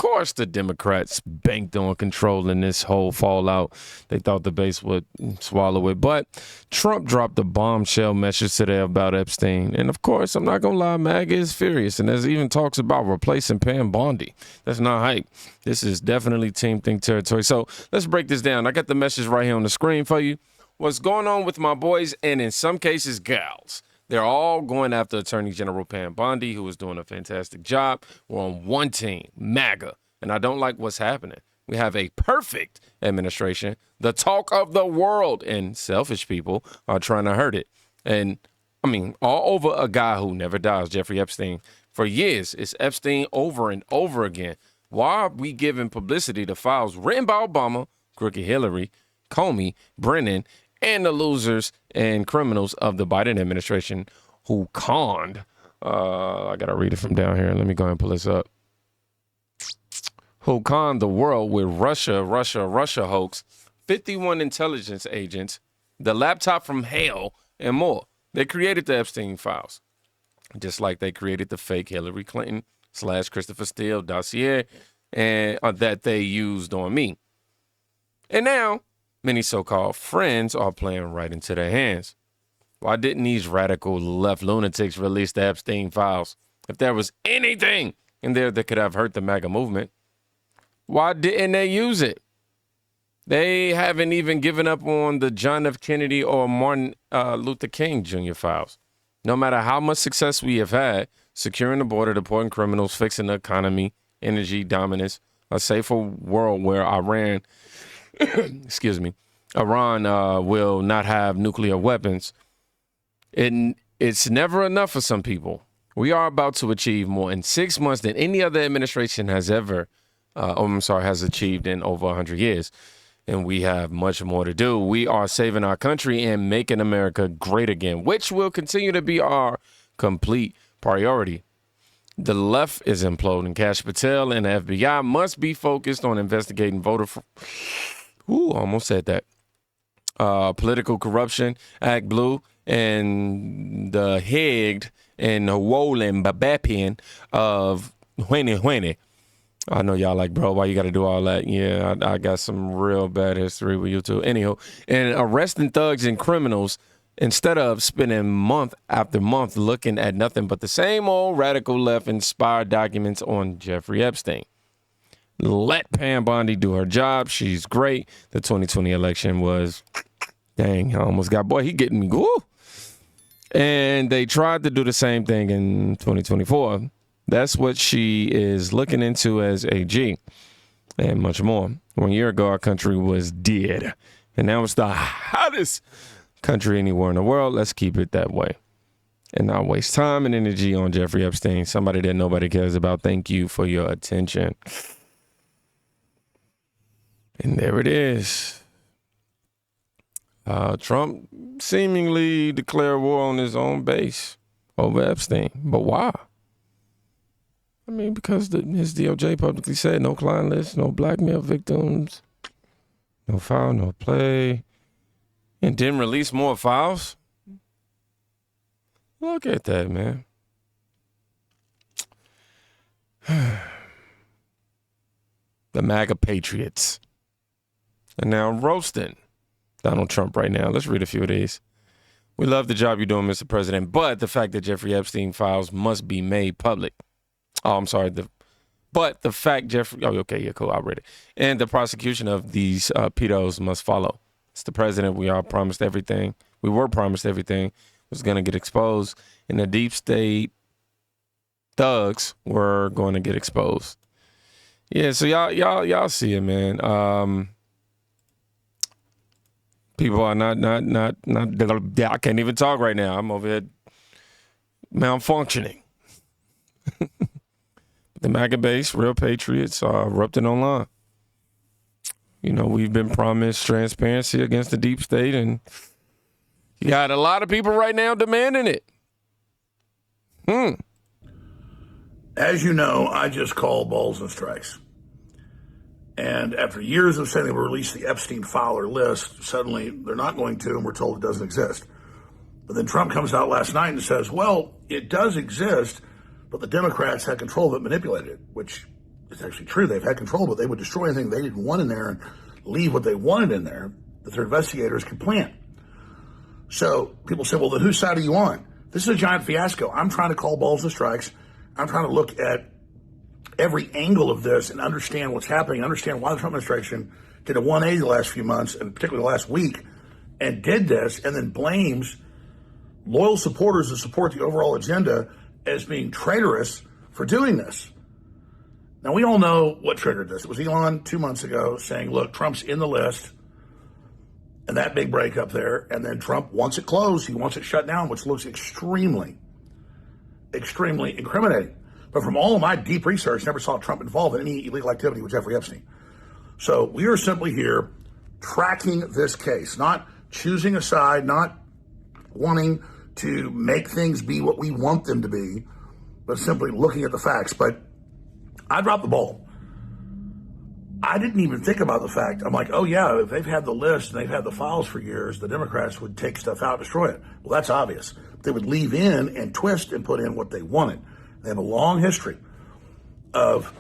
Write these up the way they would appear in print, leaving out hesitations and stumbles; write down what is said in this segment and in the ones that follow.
course, the Democrats banked on controlling this whole fallout. They thought the base would swallow it. But Trump dropped a bombshell message today about Epstein. And, of course, I'm not going to lie, MAGA is furious. And there's even talks about replacing Pam Bondi. That's not hype. This is definitely Team Think territory. So let's break this down. I got the message right here on the screen for you. What's going on with my boys and, in some cases, gals? They're all going after Attorney General Pam Bondi, who is doing a fantastic job. We're on one team, MAGA, and I don't like what's happening. We have a perfect administration, the talk of the world, and selfish people are trying to hurt it. And, I mean, all over a guy who never dies, Jeffrey Epstein. For years, it's Epstein over and over again. Why are we giving publicity to files written by Obama, crooked Hillary, Comey, Brennan, and the losers and criminals of the Biden administration who conned, I got to read it from down here. Let me go ahead and pull this up. Who conned the world with Russia hoax, 51 intelligence agents, the laptop from hell, and more. They created the Epstein files, just like they created the fake Hillary Clinton / Christopher Steele dossier and that they used on me. And now, many so-called friends are playing right into their hands. Why didn't these radical left lunatics release the Epstein files? If there was anything in there that could have hurt the MAGA movement, why didn't they use it? They haven't even given up on the John F. Kennedy or Martin Luther King Jr. files. No matter how much success we have had, securing the border, deporting criminals, fixing the economy, energy dominance, a safer world where Iran will not have nuclear weapons. It's never enough for some people. We are about to achieve more in 6 months than any other administration has achieved in over 100 years. And we have much more to do. We are saving our country and making America great again, which will continue to be our complete priority. The left is imploding. Cash Patel and the FBI must be focused on investigating voter almost said that. Political corruption, Act Blue, and the Hagged and the Wolin Babapian of Huene. I know y'all like, bro, why you got to do all that? Yeah, I got some real bad history with you too. Anyhow, and arresting thugs and criminals instead of spending month after month looking at nothing but the same old radical left inspired documents on Jeffrey Epstein. Let Pam Bondi do her job. She's great. The 2020 election was, dang, I almost got, boy, he getting me. Woo. And they tried to do the same thing in 2024. That's what she is looking into as AG and much more. 1 year ago, our country was dead. And now it's the hottest country anywhere in the world. Let's keep it that way and not waste time and energy on Jeffrey Epstein, somebody that nobody cares about. Thank you for your attention. And there it is. Trump seemingly declared war on his own base over Epstein. But why? I mean, because his DOJ publicly said no client list, no blackmail victims, no foul, no play, and didn't release more files. Look at that, man. The MAGA patriots are now roasting Donald Trump right now. Let's read a few of these. We love the job you're doing, Mr. President, but the fact that Jeffrey Epstein files must be made public. Oh, I'm sorry. But the fact Jeffrey, oh, okay, yeah, cool, I read it. And the prosecution of these pedos must follow. It's the president. We were promised everything was going to get exposed. And the deep state thugs were going to get exposed. Yeah, so y'all see it, man. People are not, I can't even talk right now. I'm over here malfunctioning. The MAGA base, real patriots, are erupting online. You know, we've been promised transparency against the deep state, and you got a lot of people right now demanding it. As you know, I just call balls and strikes. And after years of saying they will release the Epstein file or list, suddenly they're not going to, and we're told it doesn't exist. But then Trump comes out last night and says, well, it does exist, but the Democrats had control of it, manipulated it, which it's actually true. They've had control, but they would destroy anything they didn't want in there and leave what they wanted in there that their investigators could plant. So people say, well, then whose side are you on? This is a giant fiasco. I'm trying to call balls and strikes. I'm trying to look at every angle of this and understand what's happening, understand why the Trump administration did a 180 the last few months, and particularly the last week, and did this, and then blames loyal supporters that support the overall agenda as being traitorous for doing this. Now, we all know what triggered this. It was Elon 2 months ago saying, look, Trump's in the list, and that big breakup there, and then Trump wants it closed. He wants it shut down, which looks extremely, extremely incriminating. But from all of my deep research, never saw Trump involved in any illegal activity with Jeffrey Epstein. So we are simply here tracking this case, not choosing a side, not wanting to make things be what we want them to be, but simply looking at the facts. But I dropped the ball. I didn't even think about the fact. I'm like, oh yeah, if they've had the list and they've had the files for years, the Democrats would take stuff out, destroy it. Well, that's obvious. They would leave in and twist and put in what they wanted. They have a long history of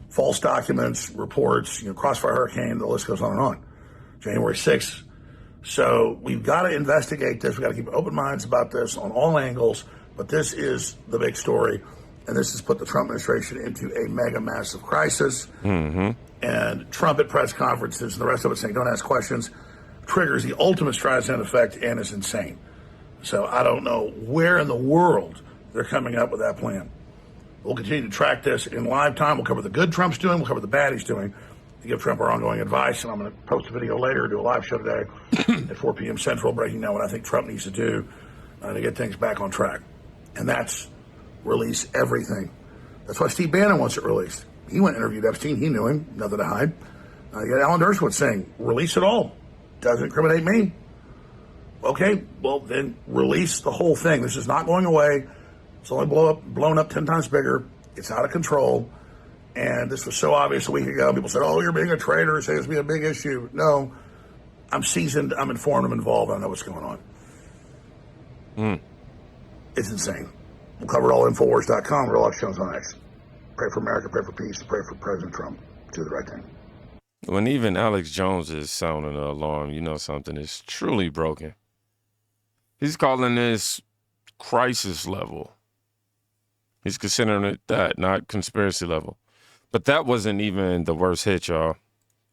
false documents, reports, Crossfire Hurricane, the list goes on and on. January 6th. So we've got to investigate this. We've got to keep open minds about this on all angles. But this is the big story. And this has put the Trump administration into a mega massive crisis. Mm-hmm. And Trump at press conferences and the rest of it saying, don't ask questions, triggers the ultimate Streisand effect and is insane. So I don't know where in the world they're coming up with that plan. We'll continue to track this in live time. We'll cover the good Trump's doing. We'll cover the bad he's doing to give Trump our ongoing advice. And I'm going to post a video later, do a live show today at 4 p.m. Central, breaking down what I think Trump needs to do to get things back on track. And that's release everything. That's why Steve Bannon wants it released. He went and interviewed Epstein. He knew him. Nothing to hide. You got Alan Dershowitz saying, release it all. Doesn't incriminate me. Okay, well, then release the whole thing. This is not going away. It's only blown up 10 times bigger. It's out of control. And this was so obvious a week ago. People said, oh, you're being a traitor. Say it's be a big issue. No, I'm seasoned. I'm informed. I'm involved. I know what's going on. It's insane. We'll cover it all at Infowars.com. Real Life Shows on X. Pray for America. Pray for peace. Pray for President Trump. Do the right thing. When even Alex Jones is sounding the alarm, you know something is truly broken. He's calling this crisis level. He's considering it that, not conspiracy level. But that wasn't even the worst hit, y'all.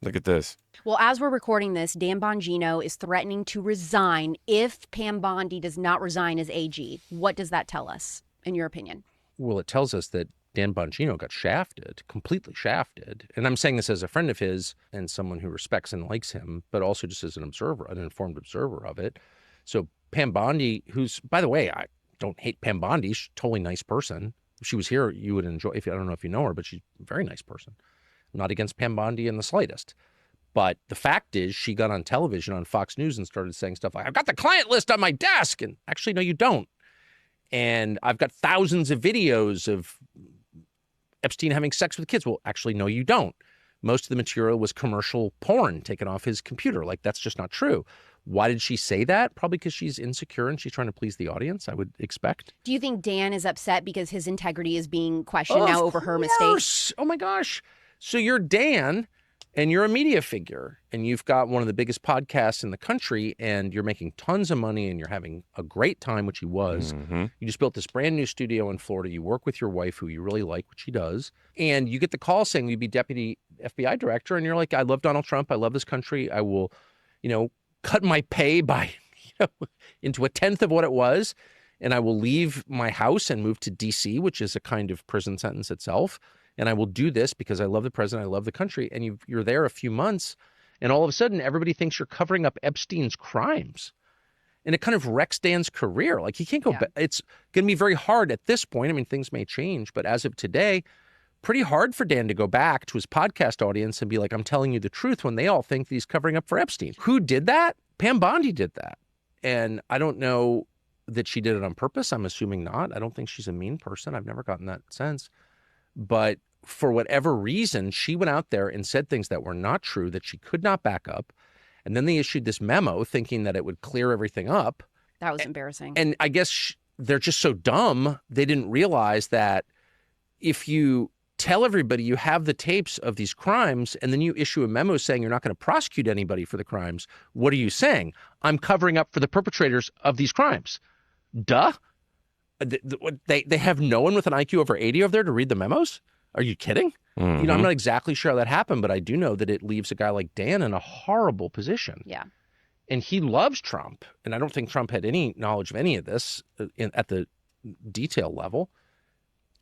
Look at this. Well, as we're recording this, Dan Bongino is threatening to resign if Pam Bondi does not resign as AG. What does that tell us, in your opinion? Well, it tells us that Dan Bongino got shafted, completely shafted. And I'm saying this as a friend of his and someone who respects and likes him, but also just as an observer, an informed observer of it. So Pam Bondi, who's, by the way, I don't hate Pam Bondi. She's a totally nice person. If she was here, you would enjoy, I don't know if you know her, but she's a very nice person. I'm not against Pam Bondi in the slightest. But the fact is she got on television on Fox News and started saying stuff like, I've got the client list on my desk. And actually, no, you don't. And I've got thousands of videos of Epstein having sex with kids. Well, actually, no, you don't. Most of the material was commercial porn taken off his computer. Like, that's just not true. Why did she say that? Probably because she's insecure and she's trying to please the audience, I would expect. Do you think Dan is upset because his integrity is being questioned now over her mistakes? Oh, my gosh. So you're Dan and you're a media figure and you've got one of the biggest podcasts in the country and you're making tons of money and you're having a great time, which he was. Mm-hmm. You just built this brand new studio in Florida. You work with your wife, who you really like, which she does. And you get the call saying you'd be deputy FBI director. And you're like, I love Donald Trump. I love this country. I will, cut my pay by, into a tenth of what it was. And I will leave my house and move to D.C., which is a kind of prison sentence itself. And I will do this because I love the president. I love the country. And you're there a few months. And all of a sudden, everybody thinks you're covering up Epstein's crimes. And it kind of wrecks Dan's career. Like, he can't go back. It's going to be very hard at this point. I mean, things may change. But as of today, pretty hard for Dan to go back to his podcast audience and be like, I'm telling you the truth, when they all think that he's covering up for Epstein. Who did that? Pam Bondi did that. And I don't know that she did it on purpose. I'm assuming not. I don't think she's a mean person. I've never gotten that sense. But for whatever reason, she went out there and said things that were not true, that she could not back up. And then they issued this memo thinking that it would clear everything up. That was embarrassing. And I guess they're just so dumb, they didn't realize that if you tell everybody you have the tapes of these crimes, and then you issue a memo saying you're not going to prosecute anybody for the crimes. What are you saying? I'm covering up for the perpetrators of these crimes. Duh. They have no one with an IQ over 80 over there to read the memos? Are you kidding? Mm-hmm. You know, I'm not exactly sure how that happened, but I do know that it leaves a guy like Dan in a horrible position. Yeah. And he loves Trump. And I don't think Trump had any knowledge of any of this at the detail level.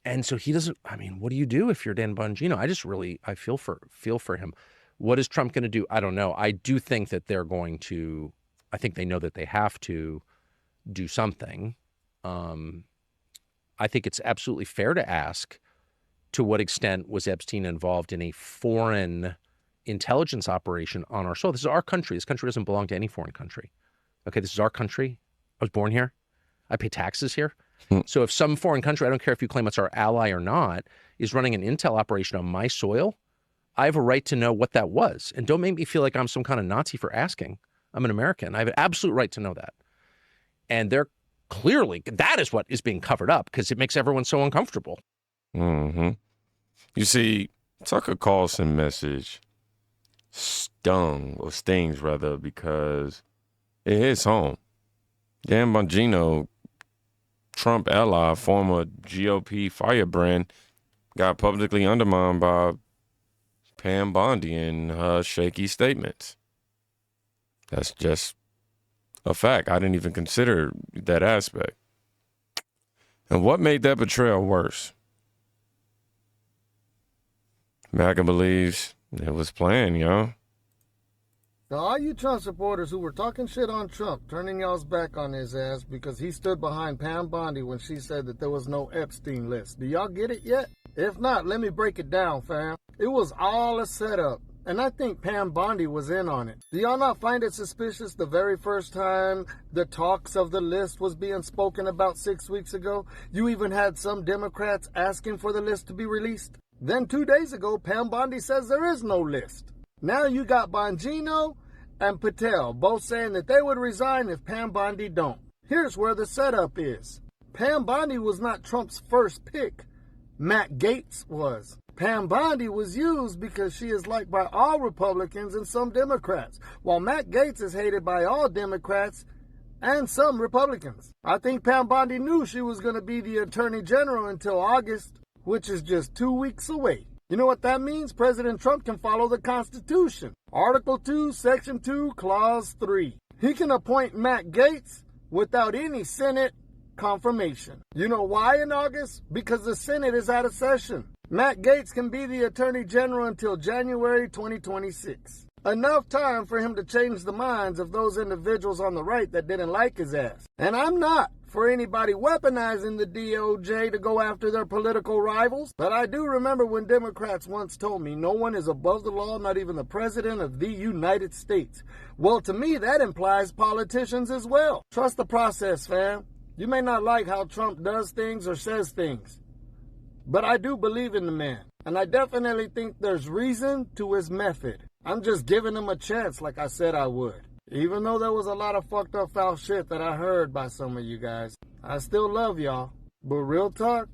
And so he doesn't, I mean, what do you do if you're Dan Bongino? I feel for him. What is Trump going to do? I don't know. I do think that I think they know that they have to do something. I think it's absolutely fair to ask, to what extent was Epstein involved in a foreign intelligence operation on our soil? This is our country. This country doesn't belong to any foreign country. Okay, this is our country. I was born here. I pay taxes here. So if some foreign country, I don't care if you claim it's our ally or not, is running an intel operation on my soil, I have a right to know what that was. And don't make me feel like I'm some kind of Nazi for asking. I'm an American. I have an absolute right to know that. And they're clearly, that is what is being covered up because it makes everyone so uncomfortable. Mm-hmm. You see, Tucker Carlson message stings rather, because it hits home. Dan Bongino, Trump ally, former GOP firebrand, got publicly undermined by Pam Bondi in her shaky statements. That's just a fact. I didn't even consider that aspect. And what made that betrayal worse? MAGA believes it was planned, y'all. Now, all you Trump supporters who were talking shit on Trump, turning y'all's back on his ass because he stood behind Pam Bondi when she said that there was no Epstein list. Do y'all get it yet? If not, let me break it down, fam. It was all a setup, and I think Pam Bondi was in on it. Do y'all not find it suspicious the very first time the talks of the list was being spoken about 6 weeks ago? You even had some Democrats asking for the list to be released. Then 2 days ago, Pam Bondi says there is no list. Now you got Bongino and Patel both saying that they would resign if Pam Bondi don't. Here's where the setup is. Pam Bondi was not Trump's first pick. Matt Gaetz was. Pam Bondi was used because she is liked by all Republicans and some Democrats, while Matt Gaetz is hated by all Democrats and some Republicans. I think Pam Bondi knew she was going to be the Attorney General until August, which is just 2 weeks away. You know what that means? President Trump can follow the Constitution. Article 2, Section 2, Clause 3. He can appoint Matt Gaetz without any Senate confirmation. You know why in August? Because the Senate is out of session. Matt Gaetz can be the Attorney General until January 2026. Enough time for him to change the minds of those individuals on the right that didn't like his ass. And I'm not for anybody weaponizing the DOJ to go after their political rivals, but I do remember when Democrats once told me no one is above the law, not even the President of the United States. Well, to me, that implies politicians as well. Trust the process, fam. You may not like how Trump does things or says things, but I do believe in the man, and I definitely think there's reason to his method. I'm just giving him a chance like I said I would. Even though there was a lot of fucked up foul shit that I heard by some of you guys, I still love y'all. But real talk,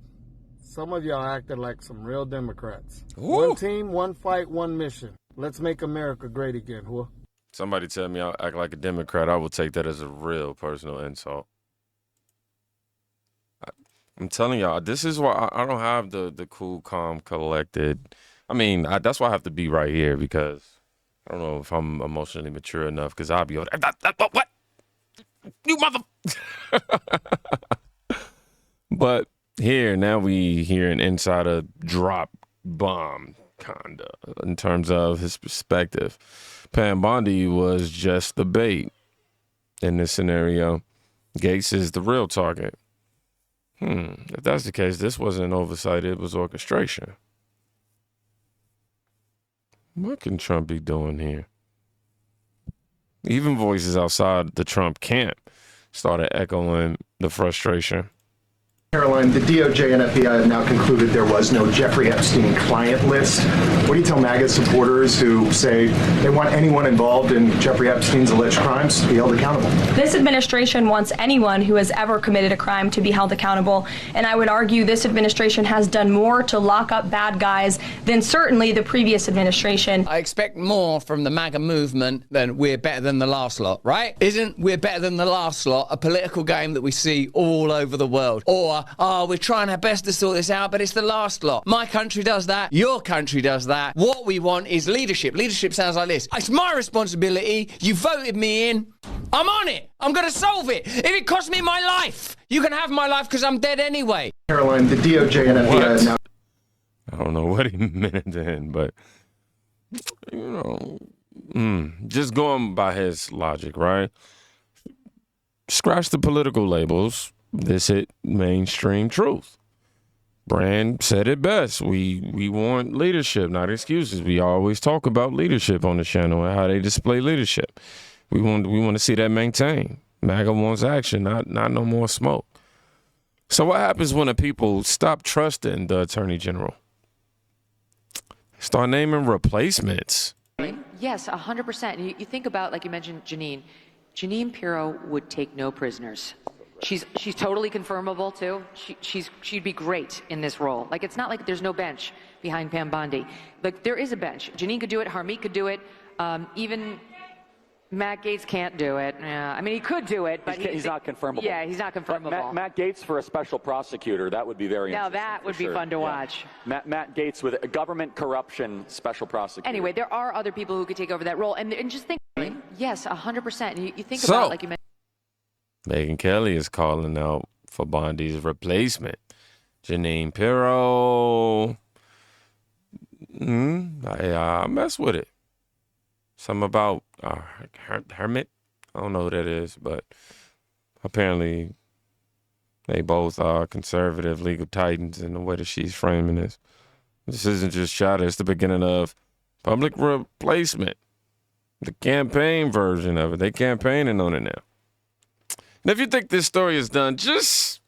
some of y'all acted like some real Democrats. Ooh. One team, one fight, one mission. Let's make America great again, whoa. Somebody tell me I act like a Democrat, I will take that as a real personal insult. I'm telling y'all, this is why I don't have the cool, calm, collected. I mean, that's why I have to be right here, because I don't know if I'm emotionally mature enough, because I'll be over there. What? You mother... But here, now we hear an insider drop bomb, kinda, in terms of his perspective. Pam Bondi was just the bait in this scenario. Gaetz is the real target. If that's the case, this wasn't oversight, it was orchestration. What can Trump be doing here? Even voices outside the Trump camp started echoing the frustration. Caroline, the DOJ and FBI have now concluded there was no Jeffrey Epstein client list. What do you tell MAGA supporters who say they want anyone involved in Jeffrey Epstein's alleged crimes to be held accountable? This administration wants anyone who has ever committed a crime to be held accountable, and I would argue this administration has done more to lock up bad guys than certainly the previous administration. I expect more from the MAGA movement than we're better than the last lot, right? Isn't we're better than the last lot a political game that we see all over the world? Or, oh, we're trying our best to sort this out, but it's the last lot. My country does that. Your country does that. What we want is leadership. Leadership sounds like this. It's my responsibility. You voted me in. I'm on it. I'm going to solve it. If it costs me my life, you can have my life because I'm dead anyway. Caroline, the DOJ and FBI have now... I don't know what he meant then, but, just going by his logic, right? Scratch the political labels. This hit mainstream truth. Brand said it best. We want leadership, not excuses. We always talk about leadership on the channel and how they display leadership. We want to see that maintained. MAGA wants action, not no more smoke. So what happens when the people stop trusting the Attorney General? Start naming replacements. Yes, 100%. You think about, like you mentioned, Jeanine Pirro would take no prisoners. She's totally confirmable too. She'd be great in this role. Like, it's not like there's no bench behind Pam Bondi. Like, there is a bench. Jeanine could do it. Harmeet could do it. Even Matt Gaetz can't do it. Yeah, I mean, he could do it, but he's not confirmable. Yeah, he's not confirmable. Matt Gaetz for a special prosecutor, that would be very interesting. Now that would be fun to watch. Matt Gaetz with a government corruption special prosecutor. Anyway, there are other people who could take over that role. And just think, yes, 100%. You think So, about, like you mentioned. Megyn Kelly is calling out for Bondi's replacement. Jeanine Pirro. I mess with it. Something about Harmeet. I don't know who that is, but apparently they both are conservative legal titans in the way that she's framing this. This isn't just chatter. It's the beginning of public replacement. The campaign version of it. They campaigning on it now. And if you think this story is done, just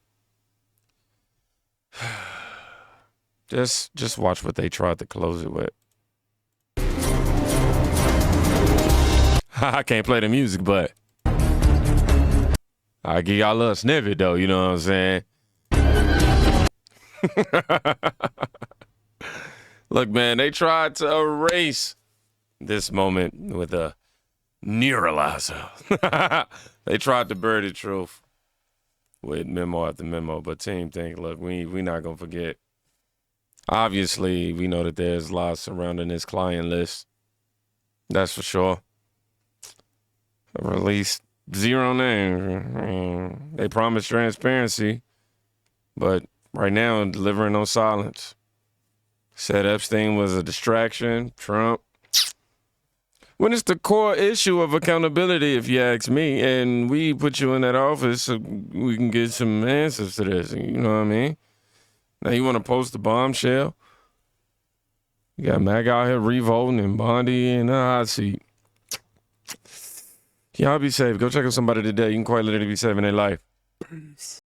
watch what they tried to close it with. I can't play the music, but I give y'all a little snippet, though. You know what I'm saying? Look, man, they tried to erase this moment with a neuralizer. They tried to bury the truth with memo after memo, but team think, look, we not going to forget. Obviously, we know that there's lots surrounding this client list. That's for sure. Released zero name. They promised transparency, but right now delivering on silence. Said Epstein was a distraction. Trump. When it's the core issue of accountability, if you ask me, and we put you in that office so we can get some answers to this. You know what I mean? Now you want to post the bombshell? You got MAGA out here revolting and Bondi in the hot seat. Y'all be safe. Go check on somebody today. You can quite literally be saving their life.